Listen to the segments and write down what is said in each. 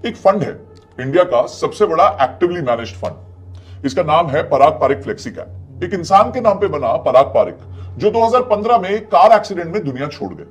एक फंड है, इंडिया का सबसे बड़ा एक्टिवली मैनेज्ड फंड। इसका नाम है पराग पारिक फ्लेक्सी कैप। एक इंसान के नाम पे बना पराग पारिक, जो 2015 में एक कार एक्सीडेंट में दुनिया छोड़ गए।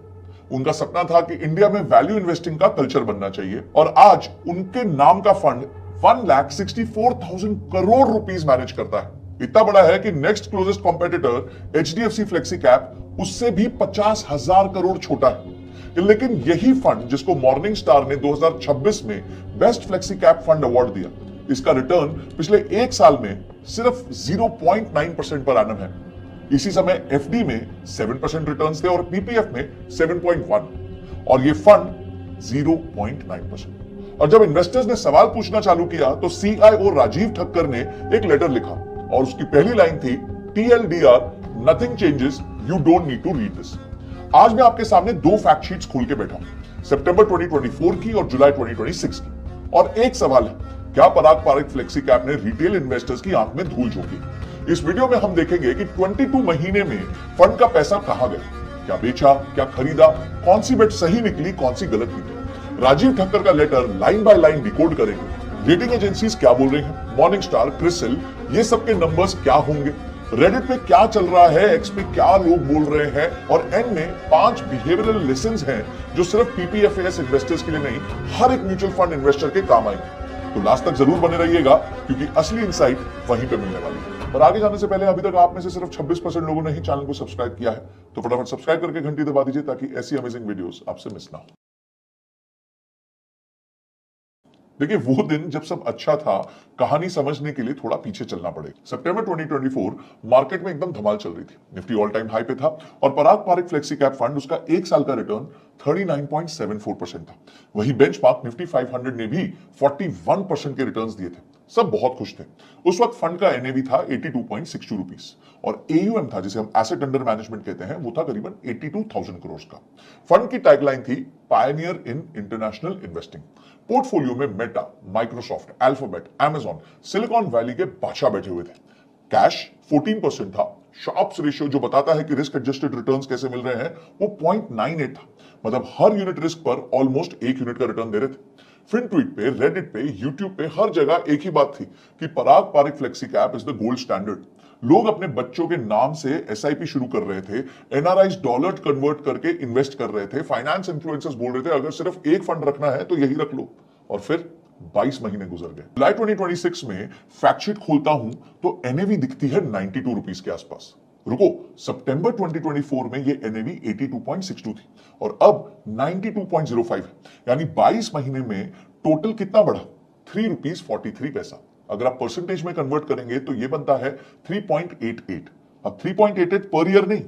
उनका सपना था कि इंडिया में वैल्यू इन्वेस्टिंग का कल्चर बनना चाहिए और आज उनके नाम का फंड 1,64,000 करोड़ रुपीस मैनेज करता है। इतना बड़ा है कि next closest competitor HDFC flexi cap उससे भी 50,000 करोड़ छोटा है। लेकिन यही फंड जिसको मॉर्निंग स्टार ने 2026 में best flexi cap fund award दिया, इसका रिटर्न पिछले एक साल में सिर्फ 0.9% पर एनम है। इसी समय एफडी में 7% रिटर्न्स थे और पीपीएफ में 7.1 और ये फंड 0.9%। और जब इन्वेस्टर्स ने सवाल पूछना चालू किया तो सीआईओ राजीव ठक्कर ने एक लेटर लिखा और उसकी पहली लाइन थी, TLDR, nothing changes, you don't need to read this. आज मैं आपके सामने दो फैक्ट शीट्स खोल के बैठा हूं, सितंबर 2024 की और जुलाई 2026 की। और एक सवाल है, क्या पराग पारिक फ्लेक्सी कैप ने रिटेल इन्वेस्टर्स की आंख में धूल झोंकी? इस वीडियो में हम देखेंगे कि 22 महीने में फंड का पैसा कहां गया, क्या बेचा, क्या खरीदा, कौन सी बेट सही निकली, कौन सी गलत निकली। राजीव ठक्कर का letter line by line decode करेंगे। रेटिंग एजेंसीज क्या बोल रही हैं, मॉर्निंग स्टार, क्रिसिल, ये सबके नंबर्स क्या होंगे, रेडिट पे क्या चल रहा है, एक्स पे क्या लोग बोल रहे हैं, और एन में 5 बिहेवियरल लेसन्स हैं जो सिर्फ पीपीएफएस इन्वेस्टर्स के लिए नहीं, हर एक म्यूचुअल फंड इन्वेस्टर के काम आएंगे। तो लास्ट तक जरूर बने रहिएगा क्योंकि असली इंसाइट वहीं पे मिलने वाली है। पर आगे जाने से पहले अभी तक आप में से सिर्फ 26% लोगों ने ही चैनल को सब्सक्राइब किया है, तो फटाफट सब्सक्राइब करके घंटी दबा दीजिए ताकि ऐसी अमेजिंग वीडियोस आपसे मिस ना हो। देखिए, वो दिन जब सब अच्छा था, कहानी समझने के लिए थोड़ा पीछे चलना पड़ेगा। सितंबर 2024 मार्केट में एकदम धमाल चल रही थी, निफ्टी ऑल टाइम हाई पे था और पराग पारिक फ्लेक्सी कैप फंड उसका एक साल का रिटर्न 39.74% था। वही बेंचमार्क निफ्टी 500 ने भी 41% के रिटर्न्स दिए थे। सब बहुत खुश थे। उस वक्त फंड का एनएवी था 82.62 रुपीस और एयूएम था, जिसे हम एसेट अंडर मैनेजमेंट कहते हैं, वो था करीबन 82,000 करोड़ का। फंड की टैगलाइन थी, pioneer in international investing. Portfolio में Meta, Microsoft, Alphabet, Amazon, Silicon Valley के बादशाह बैठे हुए थे। कैश 14% था। शार्प्स रेशियो, जो बताता है कि रिस्क एडजस्टेड रिटर्न्स कैसे मिल रहे हैं, वो 0.98 था। मतलब हर यूनिट रिस्क पर ऑलमोस्ट एक यूनिट का रिटर्न दे रहे थे। फिनट्वीट पे, रेडिट पे, यूट्यूब पे हर जगह एक ही बात थी कि Parag Parikh flexi cap is the gold standard. लोग अपने बच्चों के नाम से एसआईपी शुरू कर रहे थे, एनआरआईज डॉलर कन्वर्ट करके इन्वेस्ट कर रहे थे, फाइनेंस इन्फ्लुएंसर्स बोल रहे थे अगर सिर्फ एक फंड रखना है तो यही रख लो। और फिर 22 महीने गुजर गए। जुलाई 2026 में फैक्टशीट खोलता हूं तो एनएवी दिखती है 92 रुपीस के आसपास। रुको, सितंबर 2024 में ये एनएवी 82.62 थी और अब 92.05 है। यानी 22 महीने में टोटल कितना बढ़ा? 3 रुपीस 43 पैसा। अगर आप परसेंटेज में कन्वर्ट करेंगे तो ये बनता है 3.88। अब 3.88 पर ईयर नहीं,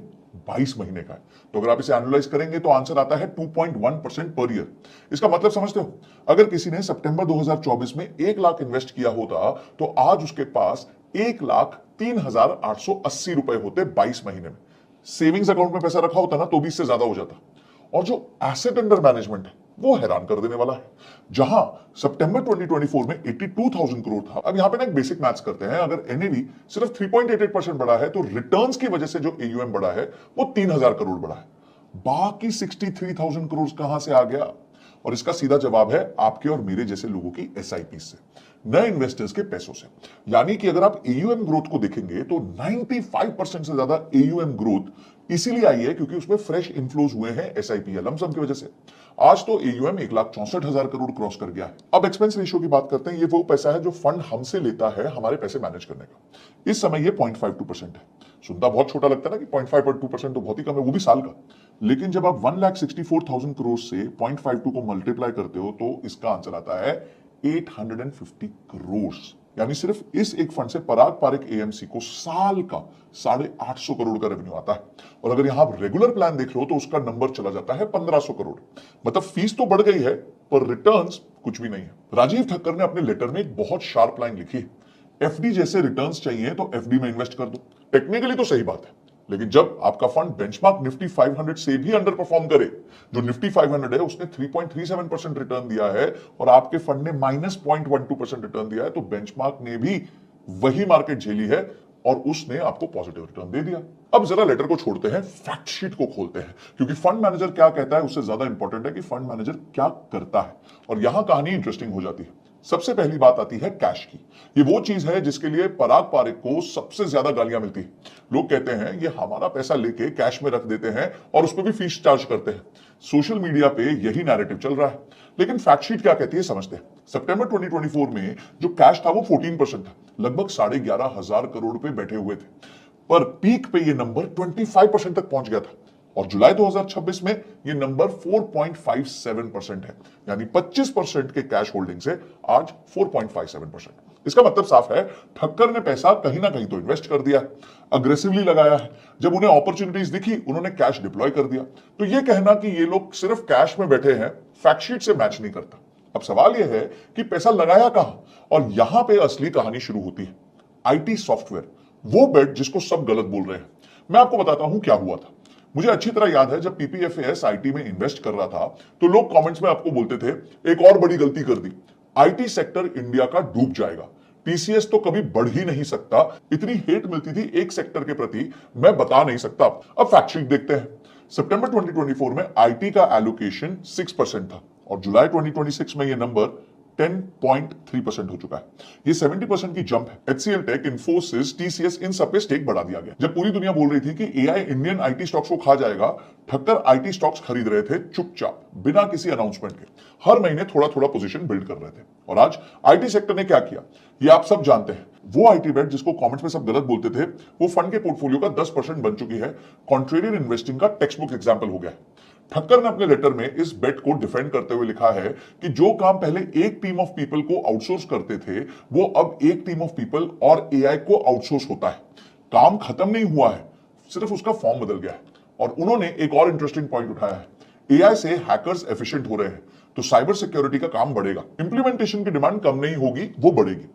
22 महीने का है। तो अगर आप इसे एनालाइज करेंगे तो आंसर आता है 2.1% पर ईयर। इसका मतलब समझते हो? अगर किसी ने सितंबर 2024 में 1 लाख इन्वेस्ट किया होता तो आज उसके पास 1,03,880 रुपए होते 22 महीने में। सेविंग्स अकाउंट में पैसा रखा होता ना तो भी इससे ज्यादा हो जाता। और जो एसेट अंडर मैनेजमेंट है वो हैरान कर देने वाला है। जहां सितंबर 2024 में 82,000 करोड़ था, अब यहां पे ना एक बेसिक मैथ्स करते हैं। अगर एनएवी सिर्फ 3.88% बढ़ा है तो रिटर्न्स की वजह से जो एयूएम बढ़ा है वो 3,000 करोड़ बढ़ा है। बाकी 63,000 करोड़ कहां से आ गया? और इसका सीधा जवाब है आपके और मेरे जैसे लोगों की एसआईपी से, नए इन्वेस्टर्स के पैसों से। यानी कि अगर आप एयूएम ग्रोथ को देखेंगे तो 95% से ज्यादा एयूएम ग्रोथ इसीलिए आई है क्योंकि उसमें फ्रेश इनफ्लोज हुए हैं एसआईपी या लमसम की वजह से। आज तो एयूएम 1,64,000 करोड़ क्रॉस कर गया है। अब एक्सपेंस रेशियो की बात करते हैं। ये वो पैसा है जो फंड हमसे लेता है हमारे पैसे मैनेज करने का। इस समय ये 0.52% है। सुनता बहुत छोटा लगता है ना कि 0.52% तो बहुत ही कम है, वो भी साल का। लेकिन जब आप 1,64,000 करोड़ से 0.52 को मल्टीप्लाई करते हो तो इसका आंसर आता है 850 करोड़। यानी सिर्फ इस एक फंड से पराग पारिक एएमसी को साल का 850 करोड़ का रेवेन्यू आता है। और अगर यहां आप रेगुलर प्लान देख लो तो उसका नंबर चला जाता है 1,500 करोड़। मतलब फीस तो बढ़ गई है पर रिटर्न्स कुछ भी नहीं है। राजीव ठक्कर ने अपने लेटर में एक बहुत शार्प लाइन लिखी है, एफडी जैसे रिटर्न्स चाहिए तो एफडी में इन्वेस्ट कर दो। टेक्निकली तो सही बात है, लेकिन जब आपका फंड बेंचमार्क निफ्टी 500 से भी अंडर परफॉर्म करे, जो निफ्टी 500 है उसने 3.37% रिटर्न दिया है और आपके फंड ने -0.12% रिटर्न दिया है, तो बेंचमार्क ने भी वही मार्केट झेली है और उसने आपको पॉजिटिव रिटर्न दे दिया। अब जरा लेटर को छोड़ते हैं, फैक्ट शीट को खोलते हैं, क्योंकि फंड मैनेजर क्या कहता है उससे ज्यादा इंपॉर्टेंट है कि फंड मैनेजर क्या करता है, और यहां कहानी इंटरेस्टिंग हो जाती है। सबसे पहली बात आती है कैश की। ये वो चीज है जिसके लिए पराग पारिक को सबसे ज्यादा गालियां मिलती है। लोग कहते हैं ये हमारा पैसा लेके कैश में रख देते हैं और उस पर भी फीस चार्ज करते हैं। सोशल मीडिया पे यही नैरेटिव चल रहा है, लेकिन फैक्ट शीट क्या कहती है समझते हैं। सितंबर 2024 में जो कैश था वो 14% था, लगभग 11,500 करोड़ रुपए बैठे हुए थे, पर पीक पे ये नंबर 25% तक पहुंच गया था, और जुलाई 2026 में ये नंबर 4.57% है, यानी 25% के कैश होल्डिंग से आज 4.57%। इसका मतलब साफ है, ठक्कर ने पैसा कहीं ना कहीं तो इन्वेस्ट कर दिया, अग्रेसिवली लगाया है। जब उन्हें अपॉर्चुनिटीज दिखी उन्होंने कैश डिप्लॉय कर दिया। तो ये कहना कि ये लोग सिर्फ कैश में बैठे हैं फैक्टशीट से मैच नहीं करता। अब सवाल यह है कि पैसा लगाया कहां, और यहां पे असली कहानी शुरू होती है। आईटी सॉफ्टवेयर, वो बेट जिसको सब गलत बोल रहे हैं। मैं आपको बताता हूं क्या हुआ था। मुझे अच्छी तरह याद है जब पीपीएफएस आईटी में इन्वेस्ट कर रहा था तो लोग कमेंट्स में आपको बोलते थे एक और बड़ी गलती कर दी, आईटी सेक्टर इंडिया का डूब जाएगा, टीसीएस तो कभी बढ़ ही नहीं सकता। इतनी हेट मिलती थी एक सेक्टर के प्रति, मैं बता नहीं सकता। अब फैक्ट शीट देखते हैं। सितंबर 2024 में आईटी का एलोकेशन 6% था, और जुलाई 2026 में यह नंबर 10.3% हो चुका है। ये 70% की जंप है। एचसीएल टेक, इन्फोसिस, टीसीएस, इन सब पे स्टेक बढ़ा दिया गया। जब पूरी दुनिया बोल रही थी कि एआई इंडियन आईटी स्टॉक्स को खा जाएगा, ठक्कर आईटी स्टॉक्स खरीद रहे थे चुपचाप, बिना किसी अनाउंसमेंट के। हर महीने थोड़ा थोड़ा पोजीशन बिल्ड कर रहे थे। और आज आईटी सेक्टर ने क्या किया, ये आप सब जानते हैं। वो आईटी बेट जिसको कमेंट्स में सब गलत बोलते थे, वो फंड के पोर्टफोलियो का 10% बन चुकी है। कॉन्ट्रेरियन इन्वेस्टिंग का टेक्स्ट बुक एग्जाम्पल हो गया। ठक्कर ने अपने लेटर में इस बेट को डिफेंड करते हुए लिखा है कि जो काम पहले एक टीम ऑफ पीपल को आउटसोर्स करते थे, वो अब एक टीम ऑफ पीपल और एआई को आउटसोर्स होता है। काम खत्म नहीं हुआ है, सिर्फ उसका फॉर्म बदल गया है। और उन्होंने एक और इंटरेस्टिंग पॉइंट उठाया है, एआई से हैकर्स एफिशिएंट हो रहे हैं तो साइबर सिक्योरिटी का काम बढ़ेगा, इंप्लीमेंटेशन की डिमांड कम नहीं होगी, वो बढ़ेगी।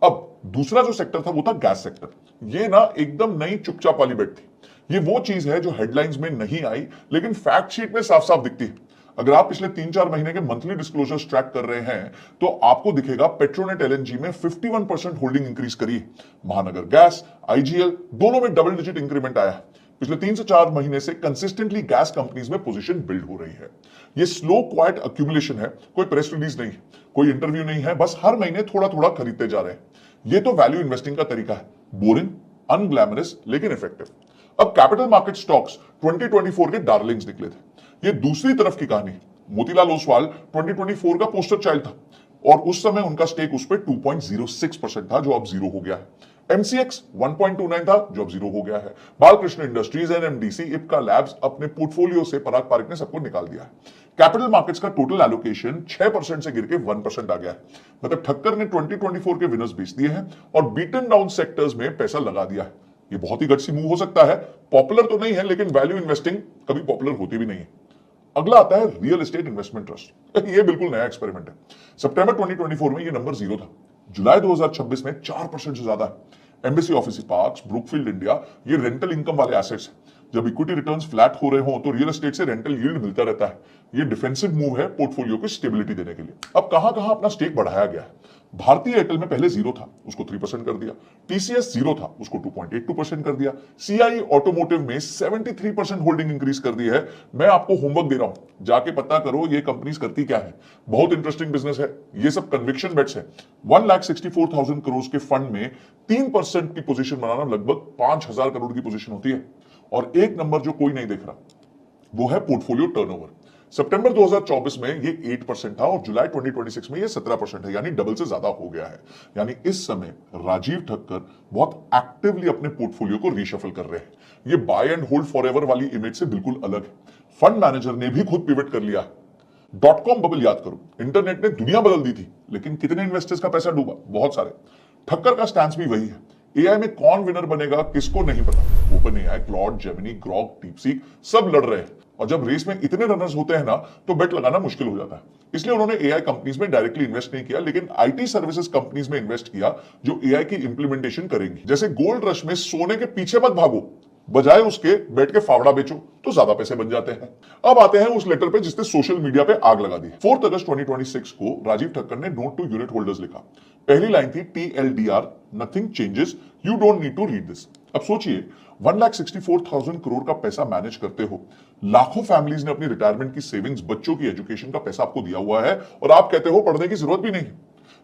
अब दूसरा जो सेक्टर था वो था गैस सेक्टर। ये ना एकदम नई चुपचाप वाली बेट थी। ये वो चीज है जो हेडलाइंस में नहीं आई लेकिन फैक्ट शीट में साफ साफ दिखती है। अगर आप पिछले 3-4 महीने के मंथली डिस्क्लोजर्स ट्रैक कर रहे हैं तो आपको दिखेगा पेट्रोनेट एलएनजी में 51% होल्डिंग इंक्रीज करी, महानगर गैस, आईजीएल दोनों में डबल डिजिट इंक्रीमेंट आया है। पिछले 3 से 4 महीने से कंसिस्टेंटली गैस कंपनीज में पोजीशन बिल्ड हो रही है। ये स्लो क्वाइट अक्यूमुलेशन है, कोई प्रेस रिलीज नहीं है, कोई इंटरव्यू नहीं है, बस हर महीने थोड़ा थोड़ा खरीदते जा रहे हैं। ये तो वैल्यू इन्वेस्टिंग का तरीका है, बोरिंग, अनग्लैमरस लेकिन इफेक्टिव। अब कैपिटल मार्केट स्टॉक्स 2024 के डार्लिंग्स निकले थे। ये दूसरी तरफ की कहानी। मोतीलाल ओसवाल 2024 का पोस्टर चाइल्ड था, और उस समय उनका स्टेक उस पर 2.06% था, जो अब 0 हो गया है। एमसीएक्स 1.29 था, जो अब 0 हो गया है। Balkrishna industries, NMDC, Ipca labs, अपने पोर्टफोलियो से पराग पारिक ने सबको निकाल दिया है। कैपिटल मार्केट्स का टोटल एलोकेशन 6% से गिर के 1% आ गया है। मतलब ठक्कर ने 2024 के विनर्स बेच दिए हैं और बीटन डाउन सेक्टर्स में पैसा लगा दिया है। ये बहुत ही गट्सी मूव हो सकता है, पॉपुलर तो नहीं है लेकिन वैल्यू इन्वेस्टिंग कभी पॉपुलर होती भी नहीं है। अगला आता है रियल एस्टेट इन्वेस्टमेंट ट्रस्ट। ये बिल्कुल नया एक्सपेरिमेंट है। सितंबर 2024 में ये नंबर 0 था, जुलाई 2026 में 4% से ज्यादा है। Embassy office parks, Brookfield India, ये रेंटल इनकम वाले एसेट्स हैं। जब इक्विटी रिटर्न्स फ्लैट हो रहे हो तो रियल एस्टेट से रेंटल यील्ड मिलता रहता है। ये डिफेंसिव मूव है पोर्टफोलियो को स्टेबिलिटी देने के लिए। अब कहां कहां अपना स्टेक बढ़ाया गया है। भारतीय एयरटेल में पहले 0 था, उसको 3% कर दिया। टीसीएस 0 था, उसको 2.82% कर दिया। सीआई ऑटोमोटिव में 73% होल्डिंग इंक्रीज कर दी है। मैं आपको होमवर्क दे रहा हूं, जाके पता करो ये कंपनीज करती क्या है। बहुत इंटरेस्टिंग बिजनेस है। ये सब कन्विक्शन बेट्स है। 1,64,000 करोड़ के फंड में 3% की पोजीशन बनाना लगभग 5,000 करोड़ की पोजीशन होती है। और एक नंबर जो कोई नहीं देख रहा, वो है पोर्टफोलियो टर्नओवर। सितंबर 2024 में ये 8% था और जुलाई 2026 में ये 17% है, यानी डबल से ज्यादा हो गया है। यानी इस समय राजीव ठक्कर बहुत एक्टिवली अपने पोर्टफोलियो को रीशफल कर रहे हैं। ये बाय एंड होल्ड फॉरएवर वाली इमेज से बिल्कुल अलग है। फंड मैनेजर ने भी खुद पिवट कर लिया। .com बबल याद करो, इंटरनेट ने दुनिया बदल दी थी, लेकिन कितने इन्वेस्टर्स का पैसा डूबा? बहुत सारे। ठक्कर का स्टैंस भी वही है। एआई में कौन विनर बनेगा किसको नहीं पता। Open AI, Claude, Gemini, Grok, DeepSeek सब लड़ रहे हैं, और जब रेस में इतने रनर्स होते हैं ना तो बेट लगाना मुश्किल हो जाता है। इसलिए उन्होंने एआई कंपनीज में डायरेक्टली इन्वेस्ट नहीं किया, लेकिन आईटी सर्विसेज कंपनीज में इन्वेस्ट किया जो एआई की इंप्लीमेंटेशन करेंगी। जैसे गोल्ड रश में सोने के पीछे मत भागो, बजाय उसके बैठ के फावड़ा बेचो तो ज्यादा पैसे बन जाते हैं। अब आते हैं उस लेटर पे जिसने सोशल मीडिया पे आग लगा दी। 4 अगस्त 2026 को राजीव ठक्कर ने नोट टू यूनिट होल्डर्स लिखा। पहली लाइन थी TLDR, nothing changes, you don't need to read this. अब सोचिए 1,64,000 करोड़ का पैसा मैनेज करते हो, लाखों फैमिलीज ने अपनी रिटायरमेंट की सेविंग्स, बच्चों की एजुकेशन का पैसा आपको दिया हुआ है और आप कहते हो पढ़ने की जरूरत भी नहीं।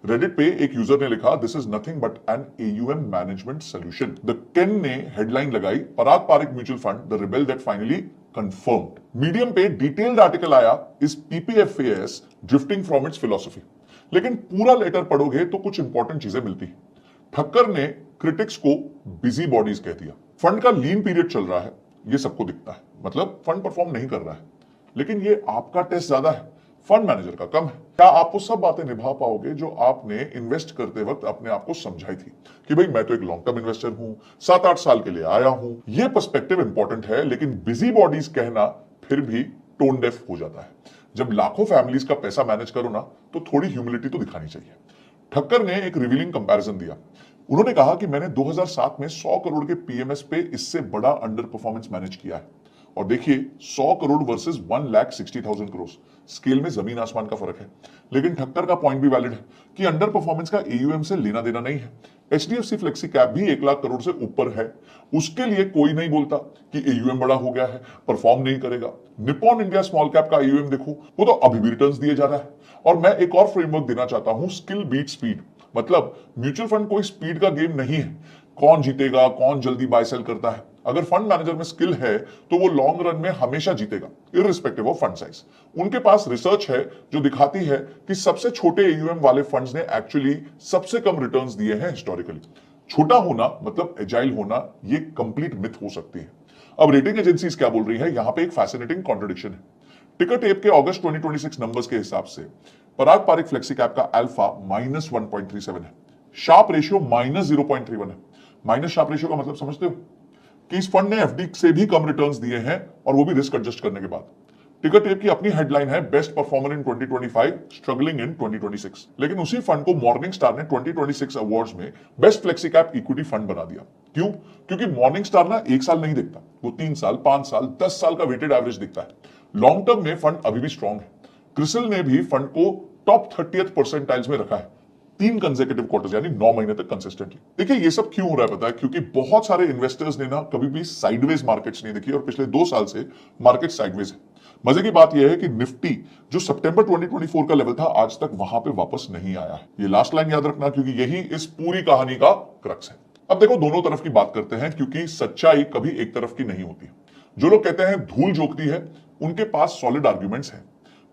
रेडिट पे एक यूजर ने लिखा, this is nothing but an AUM management solution. The Ken ने हेडलाइन लगाई, Parag Parikh mutual fund the rebel that finally confirmed. Medium पे डिटेल्ड आर्टिकल आया, is PPFAS drifting from its philosophy. लेकिन पूरा लेटर पढ़ोगे तो कुछ इंपॉर्टेंट चीजें मिलती। ठक्कर ने क्रिटिक्स को बिजी बॉडीज कह दिया। फंड का लीन पीरियड चल रहा है, ये सबको दिखता है, मतलब फंड परफॉर्म नहीं कर रहा है। लेकिन ये आपका टेस्ट ज्यादा है, फंड मैनेजर का कम है। क्या आप वो सब बातें निभा पाओगे जो आपने इन्वेस्ट करते वक्त अपने आप को समझाई थी कि भाई मैं तो एक लॉन्ग टर्म इन्वेस्टर हूं, 7-8 साल के लिए आया हूं। ये पर्सपेक्टिव इंपॉर्टेंट है, लेकिन बिजी बॉडीज कहना फिर भी टोन डेफ हो जाता है। जब लाखों फैमिलीज का पैसा मैनेज करो ना, तो थोड़ी ह्यूमिलिटी तो दिखानी चाहिए। ठक्कर ने एक रिवीलिंग कंपैरिजन दिया। उन्होंने कहा कि मैंने 2007 में 100 करोड़ के PMS पे इससे बड़ा अंडर परफॉर्मेंस मैनेज किया है। और देखिए 100 करोड़ वर्सेस 1,60,000 करोड़, स्केल में जमीन आसमान का फर्क है। लेकिन ठक्कर का पॉइंट भी वैलिड है कि अंडर परफॉर्मेंस का AUM से लेना देना नहीं है। HDFC फ्लेक्सी कैप भी 1 लाख करोड़ से ऊपर है, उसके लिए कोई नहीं बोलता कि AUM बड़ा हो गया है, परफॉर्म नहीं करेगा। निप्पॉन इंडिया स्मॉल कैप का AUM देखो, वो तो अभी भी रिटर्न्स दिए जा रहा है। और मैं एक और फ्रेमवर्क देना चाहता हूं, स्किल बीट स्पीड। मतलब म्यूचुअल फंड कोई स्पीड का गेम नहीं है, कौन जीतेगा, कौन जल्दी बाय सेल करता है। अगर फंड मैनेजर में स्किल है तो वो लॉन्ग रन में हमेशा जीतेगा, इररिस्पेक्टिव ऑफ फंड साइज। उनके पास रिसर्च है जो दिखाती है कि सबसे छोटे AUM वाले फंड्स ने एक्चुअली सबसे कम रिटर्न्स दिए हैं हिस्टोरिकली। छोटा होना मतलब एजाइल होना, ये कंप्लीट मिथ हो सकती है। अब रेटिंग एजेंसीज क्या बोल रही है, यहां पे एक फैसिनेटिंग कॉन्ट्रडिक्शन है। टिकर टेप के अगस्त 2026 नंबर्स के हिसाब से पराग पारिक फ्लेक्सी कैप का अल्फा -1.37 है, शार्प रेशियो -0.31 है। माइनस शार्प रेशियो का मतलब समझते हो कि इस फंड ने FD से भी कम रिटर्न्स दिए हैं, और वो भी रिस्क एडजस्ट करने के बाद। टिकर टेप की अपनी हेडलाइन है, best performer in 2025, struggling in 2026। लेकिन उसी फंड को मॉर्निंग स्टार ने 2026 अवार्ड्स में best flexi cap equity fund बना दिया। क्यों? क्योंकि मॉर्निंग स्टार ना 1 साल नहीं देखता, वो 3 साल, 5 साल, 10 साल का वेटेड एवरेज दिखता है। लॉन्ग टर्म में फंड अभी भी स्ट्रॉन्ग है। क्रिसिल ने भी फंड को टॉप 30th परसेंटाइल्स में रखा है, 3 कंसेक्यूटिव क्वार्टर्स, यानी 9 महीने तक कंसिस्टेंटली। देखिए ये सब क्यों हो रहा है पता है, क्योंकि बहुत सारे इन्वेस्टर्स ने ना कभी भी साइडवेज मार्केट्स नहीं देखी, और पिछले 2 साल से मार्केट साइडवेज है। मजे की बात यह है कि निफ्टी जो सितंबर 2024 का लेवल था, आज तक वहां पे वापस नहीं आया है। ये लास्ट लाइन याद रखना, क्योंकि यही इस पूरी कहानी का क्रक्स है। अब देखो दोनों तरफ की बात करते हैं, क्योंकि सच्चाई कभी एक तरफ की नहीं होती। जो लोग कहते हैं धूल झोंकती है, उनके पास सॉलिड आर्ग्यूमेंट्स हैं।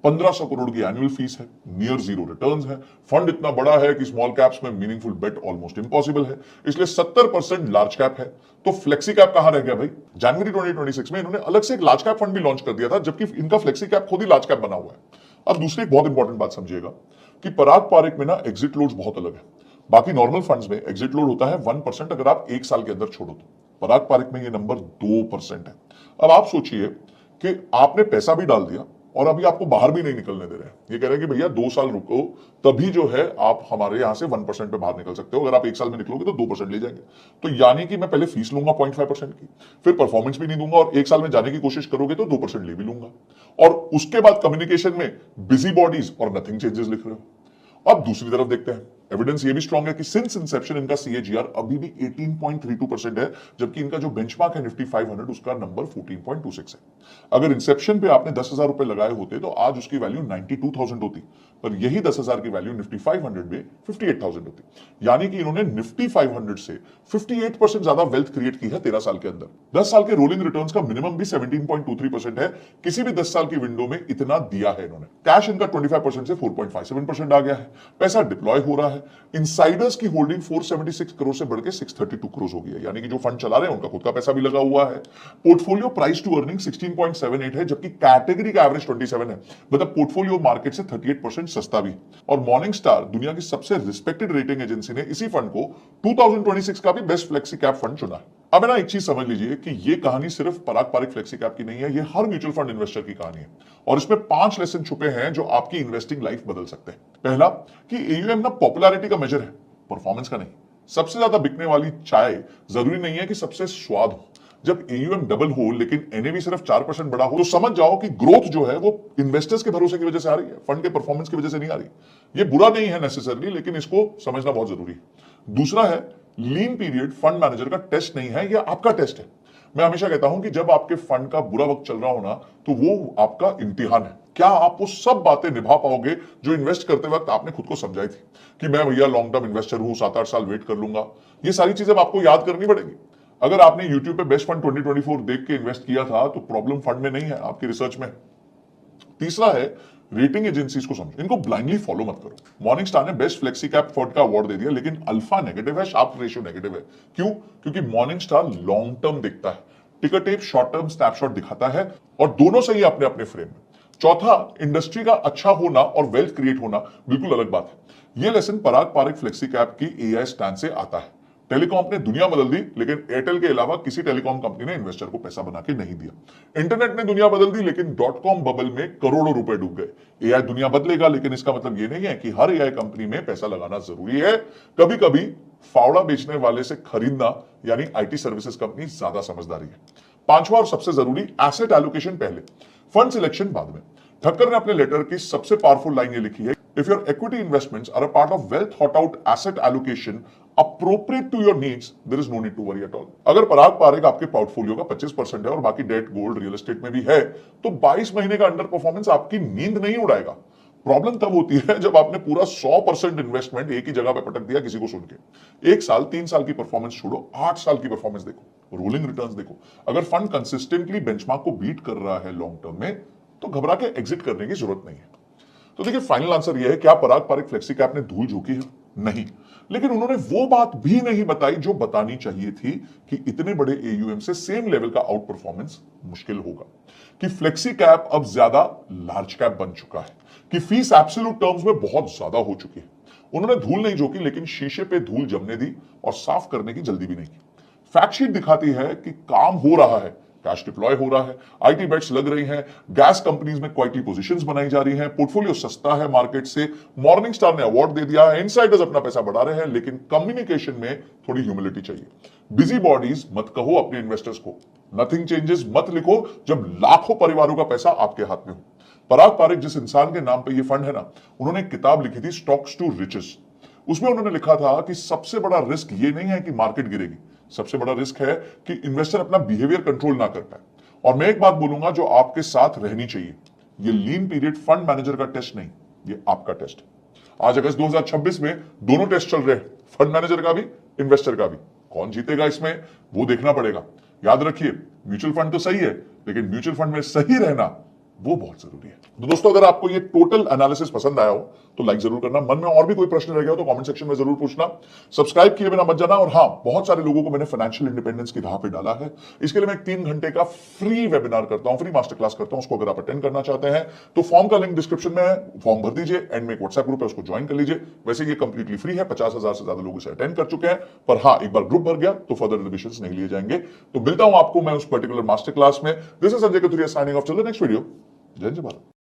1500 करोड़ की एनुअल फीस है, नियर जीरो रिटर्न्स है, फंड इतना बड़ा है कि स्मॉल कैप्स में मीनिंगफुल बेट ऑलमोस्ट इम्पॉसिबल है, इसलिए 70% लार्ज कैप है। तो फ्लेक्सी कैप कहां रह गया भाई? जनवरी 2026 में इन्होंने अलग से एक लार्ज कैप फंड भी लॉन्च कर दिया था, जबकि इनका फ्लेक्सी कैप खुद ही लार्ज कैप बना हुआ है। अब दूसरी एक बहुत इंपॉर्टेंट बात समझिएगा कि पराग पारिक में ना एग्जिट लोड बहुत अलग है। बाकी नॉर्मल फंड्स में एग्जिट लोड होता है 1% अगर आप 1 साल के अंदर छोड़ो तो। पराग पारिक में ये नंबर 2% है। अब आप सोचिए कि आपने पैसा भी डाल दिया और अभी आपको बाहर भी नहीं निकलने दे रहे हैं। ये कह रहे हैं कि भैया 2 साल रुको, तभी जो है आप हमारे यहां से 1% पे बाहर निकल सकते हो, अगर आप 1 साल में निकलोगे तो 2% ले जाएंगे। तो यानी कि मैं पहले फीस लूंगा 0.5% की, फिर परफॉर्मेंस भी नहीं दूंगा, और 1 साल में जाने की कोशिश करोगे तो 2% ले भी लूंगा, और उसके बाद कम्युनिकेशन में बिजी बॉडीज और नथिंग चेंजेस लिख रहे हो। अब दूसरी तरफ देखते हैं, एविडेंस ये भी स्ट्रांग है कि सिंस इंसेप्शन इनका CAGR अभी भी 18.32% है, जबकि इनका जो बेंचमार्क है निफ्टी 500 उसका नंबर 14.26 है। अगर इंसेप्शन पे आपने 10,000 रुपए लगाए होते तो आज उसकी वैल्यू 92,000 होती, पर यही 10,000 की वैल्यू निफ्टी 500 में 58,000 होती। यानी कि इन्होंने निफ्टी 500 से 58% ज्यादा वेल्थ क्रिएट की है 13 साल के अंदर। 10 साल के रोलिंग रिटर्न्स का मिनिमम भी 17.23% है, किसी भी 10 साल की विंडो में इतना दिया है इन्होंने। कैश इनका 25% से 4.57% आ गया है, पैसा डिप्लॉय हो रहा है। इनसाइडर्स की होल्डिंग 476 करोड़ से बढ़ के 632 करोड़ हो गई है, यानी कि जो फंड चला रहे हैं उनका खुद का पैसा भी लगा हुआ है। पोर्टफोलियो प्राइस टू अर्निंग 16.78 है, जबकि कैटेगरी का एवरेज 27 है, मतलब पोर्टफोलियो मार्केट से 38% सस्ता भी। और मॉर्निंग स्टार, दुनिया की सबसे रिस्पेक्टेड रेटिंग एजेंसी, ने इसी फंड को 2026 का भी बेस्ट फ्लेक्सी कैप फंड चुना है। अब ना एक चीज समझ लीजिए कि ये कहानी सिर्फ पराग पारिक फ्लेक्सी कैप की नहीं है, ये हर म्यूचुअल फंड इन्वेस्टर की कहानी है, और इसमें 5 लेसन छुपे हैं जो आपकी इन्वेस्टिंग लाइफ बदल सकते हैं। पहला कि AUM ना पॉपुलैरिटी का मेजर है, परफॉर्मेंस का नहीं। सबसे ज्यादा बिकने वाली चाय जरूरी नहीं है कि सबसे स्वाद हो, जब एयूएम डबल हो लेकिन एनएवी सिर्फ 4% बढ़ा हो तो समझ जाओ कि ग्रोथ जो है वो इन्वेस्टर्स के भरोसे की वजह से आ रही है, फंड के परफॉर्मेंस की वजह से नहीं आ रही। ये बुरा नहीं है नेसेसरली, लेकिन इसको समझना बहुत जरूरी है। दूसरा है, लीन पीरियड फंड मैनेजर का टेस्ट नहीं है, यह आपका टेस्ट है। मैं हमेशा कहता हूं कि जब आपके फंड का बुरा वक्त चल रहा हो ना, तो वो आपका इम्तिहान है। क्या आप वो सब बातें निभा पाओगे जो इन्वेस्ट करते वक्त आपने खुद को समझाई थी कि मैं भैया लॉन्ग टर्म इन्वेस्टर हूं, 7-8 साल वेट कर लूंगा। ये सारी चीजें आपको याद करनी पड़ेगी। अगर आपने यूट्यूब पे बेस्ट फंड 2024 देख के इन्वेस्ट किया था तो प्रॉब्लम फंड में नहीं है, आपकी रिसर्च में। तीसरा है, रेटिंग एजेंसीज को समझो, इनको ब्लाइंडली फॉलो मत करो। मॉर्निंग स्टार ने बेस्ट फ्लेक्सी कैप फंड का अवार्ड दे दिया, लेकिन अल्फा नेगेटिव है, शार्प रेशियो नेगेटिव है। क्यों? क्योंकि मॉर्निंग स्टार लॉन्ग टर्म देखता है, टिकर टेप शॉर्ट टर्म स्नैपशॉट दिखाता है, और दोनों सही अपने अपने फ्रेम में। चौथा, इंडस्ट्री का अच्छा होना और वेल्थ क्रिएट होना बिल्कुल अलग बात है। यह लेसन पराग पारिक फ्लेक्सी कैप की एआई स्टैंड से आता है। टेलीकॉम ने दुनिया बदल दी, लेकिन एयरटेल के अलावा किसी टेलीकॉम कंपनी ने इन्वेस्टर को पैसा बना के नहीं दिया। इंटरनेट ने दुनिया बदल दी, लेकिन .com बबल में करोड़ों रुपए डूब गए। एआई दुनिया बदलेगा, लेकिन इसका मतलब यह नहीं है कि हर एआई कंपनी में पैसा लगाना जरूरी है। कभी कभी फावड़ा बेचने वाले से खरीदना यानी आईटी सर्विसेज कंपनी ज्यादा समझदारी है। पांचवा और सबसे जरूरी, एसेट एलोकेशन पहले, फंड सिलेक्शन बाद में। ठक्कर ने अपने लेटर की सबसे पावरफुल लाइन ये लिखी है, if your equity investments are a part of well thought out asset allocation appropriate to your needs, there is no need to worry at all। अगर पराग पारिक आपके पोर्टफोलियो का 25% है और बाकी डेट, गोल्ड, रियल एस्टेट में भी है, तो 22 महीने का अंडर परफॉर्मेंस आपकी नींद नहीं उड़ाएगा। प्रॉब्लम तब होती है जब आपने पूरा 100% इन्वेस्टमेंट एक ही जगह पे पटक दिया किसी को सुन के। 1 साल, 3 साल की परफॉर्मेंस छोड़ो, 8 साल की परफॉर्मेंस देखो, रोलिंग रिटर्न्स देखो। अगर फंड कंसिस्टेंटली बेंचमार्क को बीट कर रहा है लॉन्ग टर्म में, तो घबरा के एग्जिट करने की जरूरत नहीं है। तो देखिए, फाइनल आंसर यह है, क्या पराग पारिक फ्लेक्सी कैप ने धूल झोंकी है? नहीं, लेकिन उन्होंने वो बात भी नहीं बताई जो बतानी चाहिए थी, कि इतने बड़े एयूएम से सेम लेवल का आउट परफॉर्मेंस मुश्किल होगा, कि फ्लेक्सी कैप अब ज्यादा लार्ज कैप बन चुका है, कि फीस एब्सोल्यूट टर्म्स में बहुत ज्यादा हो चुकी है। उन्होंने धूल नहीं झोंकी, लेकिन शीशे पे धूल जमने दी और साफ करने की जल्दी भी नहीं की। फैक्ट दिखाती है कि काम हो रहा है, कैश डिप्लॉय हो रहा है, आईटी बेट्स लग रही हैं, गैस कंपनीज में क्वालिटी पोजीशंस बनाई जा रही हैं, पोर्टफोलियो सस्ता है मार्केट से, मॉर्निंग स्टार ने अवार्ड दे दिया है, इनसाइडर्स अपना पैसा बढ़ा रहे हैं, लेकिन कम्युनिकेशन में थोड़ी ह्यूमिलिटी चाहिए। बिजी बॉडीज मत कहो अपने इन्वेस्टर्स को, नथिंग चेंजेस मत लिखो जब लाखों परिवारों का पैसा आपके हाथ में हो। पराग पारिक जिस इंसान के नाम पे ये फंड है ना, उन्होंने एक किताब लिखी थी, स्टॉक्स टू रिचेस। उसमें उन्होंने लिखा था कि सबसे बड़ा रिस्क ये नहीं है कि मार्केट गिरेगी, सबसे बड़ा रिस्क है कि इन्वेस्टर अपना बिहेवियर कंट्रोल ना कर पाए। और मैं एक बात बोलूंगा जो आपके साथ रहनी चाहिए, ये लीन पीरियड फंड मैनेजर का टेस्ट नहीं, ये आपका टेस्ट है। आज अगस्त 2026 में दोनों टेस्ट चल रहे हैं, फंड मैनेजर का भी, इन्वेस्टर का भी। कौन जीतेगा इसमें वो देखना पड़ेगा। याद रखिए, म्यूचुअल फंड तो सही है, लेकिन म्यूचुअल फंड में सही रहना वो बहुत जरूरी है। तो दोस्तों, अगर आपको ये टोटल एनालिसिस पसंद आया हो तो लाइक जरूर करना। मन में और भी कोई प्रश्न रह गया हो तो कमेंट सेक्शन में जरूर पूछना। सब्सक्राइब किए बिना मत जाना। और हाँ, बहुत सारे लोगों को मैंने फाइनेंशियल इंडिपेंडेंस की राह पे डाला है। इसके लिए मैं 3 घंटे का फ्री वेबिनार करता हूं, फ्री मास्टर क्लास करता हूं। उसको अगर आप अटेंड करना चाहते हैं तो फॉर्म का लिंक डिस्क्रिप्शन में है, फॉर्म भर दीजिए। एंड में एक व्हाट्सएप ग्रुप है, उसको ज्वाइन कर लीजिए। वैसे ये कंप्लीटली फ्री है, 50,000 से ज्यादा लोग इसे अटेंड कर चुके हैं। पर हाँ, एक बार ग्रुप भर गया तो फर्दर रिविजन नहीं लिए जाएंगे। तो मिलता हूं आपको मैं उस पर्टिकुलर मास्टर क्लास में। This is Sanjay Kathuria signing off. चलो नेक्स्ट वीडियो। जय जय भारत।